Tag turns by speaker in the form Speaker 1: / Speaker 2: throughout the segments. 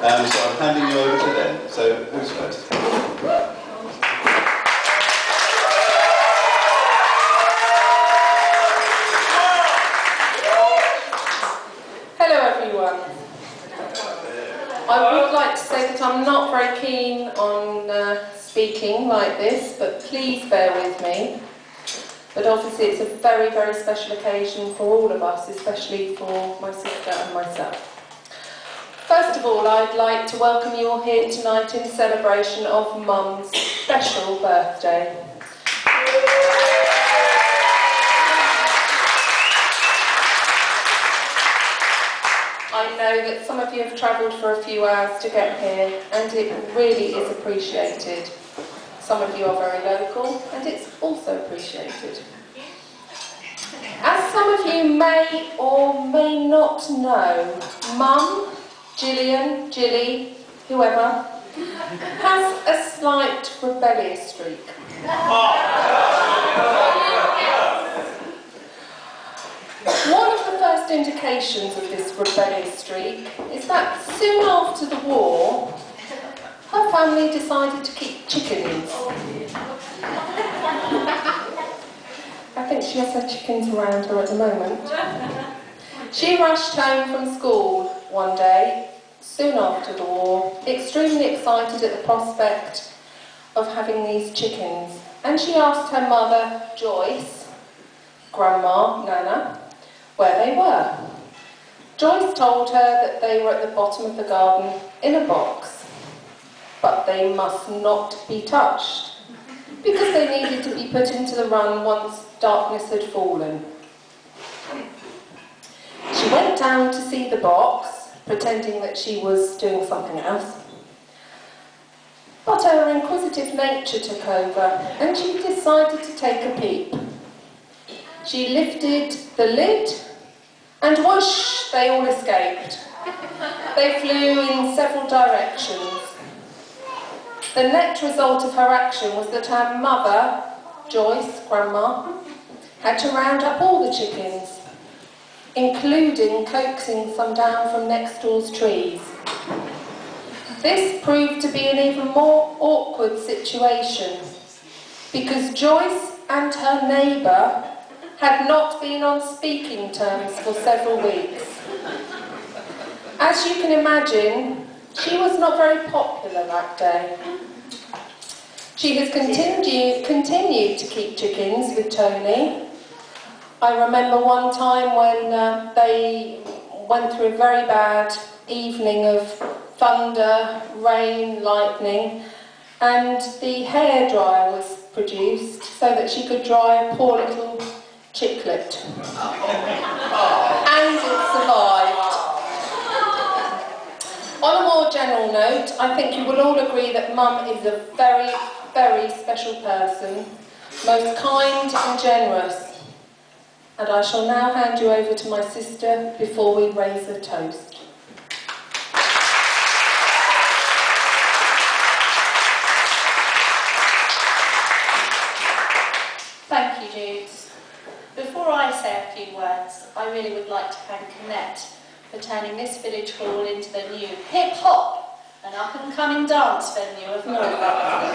Speaker 1: So I'm handing you over to them. So who's first?
Speaker 2: Hello everyone. I would like to say that I'm not very keen on speaking like this, but please bear with me. But obviously it's a very, very special occasion for all of us, especially for my sister and myself. First of all, I'd like to welcome you all here tonight in celebration of Mum's special birthday. I know that some of you have travelled for a few hours to get here, and it really is appreciated. Some of you are very local, and it's also appreciated. As some of you may or may not know, Mum, Gillian, Gilly, whoever, has a slight rebellious streak. One of the first indications of this rebellious streak is that soon after the war, her family decided to keep chickens. I think she has her chickens around her at the moment. She rushed home from school one day, soon after the war, extremely excited at the prospect of having these chickens. And she asked her mother, Joyce, Grandma, Nana, where they were. Joyce told her that they were at the bottom of the garden in a box, but they must not be touched, because they needed to be put into the run once darkness had fallen. She went down to see the box, pretending that she was doing something else. But her inquisitive nature took over, and she decided to take a peep. She lifted the lid, and whoosh, they all escaped. They flew in several directions. The net result of her action was that her mother, Joyce, Grandma, had to round up all the chickens, including coaxing some down from next door's trees. This proved to be an even more awkward situation, because Joyce and her neighbour had not been on speaking terms for several weeks. As you can imagine, she was not very popular that day. She has continued to keep chickens with Tony. I remember one time when they went through a very bad evening of thunder, rain, lightning, and the hairdryer was produced so that she could dry a poor little chicklet. And it survived. On a more general note, I think you will all agree that Mum is a very, very special person, most kind and generous. And I shall now hand you over to my sister before we raise a toast.
Speaker 3: Thank you, Jude. Before I say a few words, I really would like to thank Annette for turning this village hall into the new hip-hop and up-and-coming dance venue of North Lopham.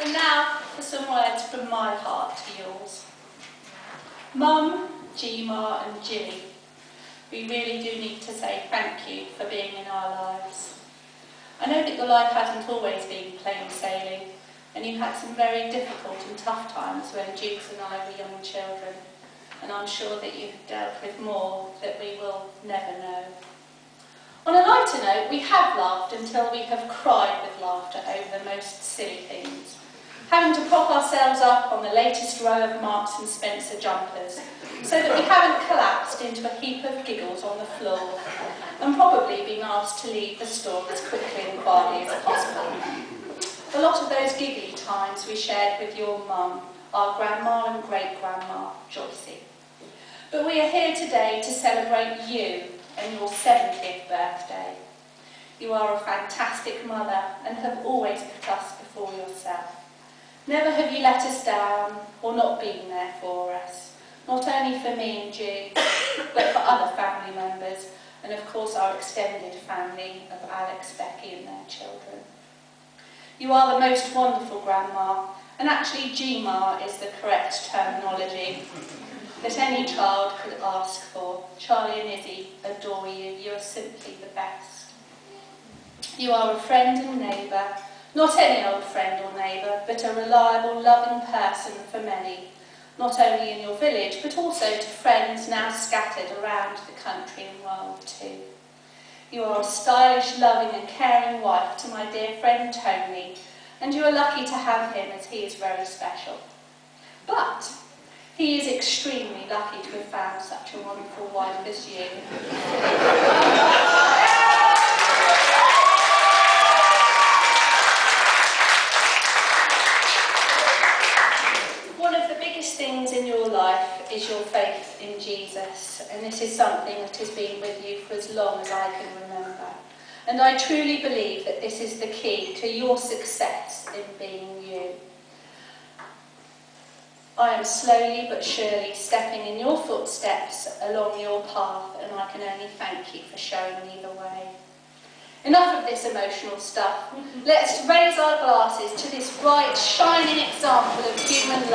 Speaker 3: And now for some words from my heart to yours. Mum, Gma and Gilly, we really do need to say thank you for being in our lives. I know that your life hasn't always been plain sailing, and you had some very difficult and tough times when Jukes and I were young children, and I'm sure that you have dealt with more that we will never know. On a lighter note, we have laughed until we have cried with laughter over the most silly things. Having to prop ourselves up on the latest row of Marks and Spencer jumpers, so that we haven't collapsed into a heap of giggles on the floor, and probably being asked to leave the store as quickly and quietly as possible. A lot of those giggly times we shared with your mum, our grandma and great-grandma, Joycey. But we are here today to celebrate you and your 70th birthday. You are a fantastic mother and have always put us before yourself. Never have you let us down or not been there for us. not only for me and Ju, but for other family members, and of course our extended family of Alex, Becky and their children. You are the most wonderful grandma, and actually G-Ma is the correct terminology that any child could ask for. Charlie and Izzy adore you. You are simply the best. You are a friend and neighbour, not any old friend or neighbour, but a reliable, loving person for many, not only in your village, but also to friends now scattered around the country and world too. You are a stylish, loving and caring wife to my dear friend Tony, and you are lucky to have him as he is very special. But he is extremely lucky to have found such a wonderful wife as you. One of the biggest things in your life is your faith in Jesus, and this is something that has been with you for as long as I can remember. And I truly believe that this is the key to your success in being you. I am slowly but surely stepping in your footsteps along your path, and I can only thank you for showing me the way. Enough of this emotional stuff. Let's raise our glasses to this bright, shining example of human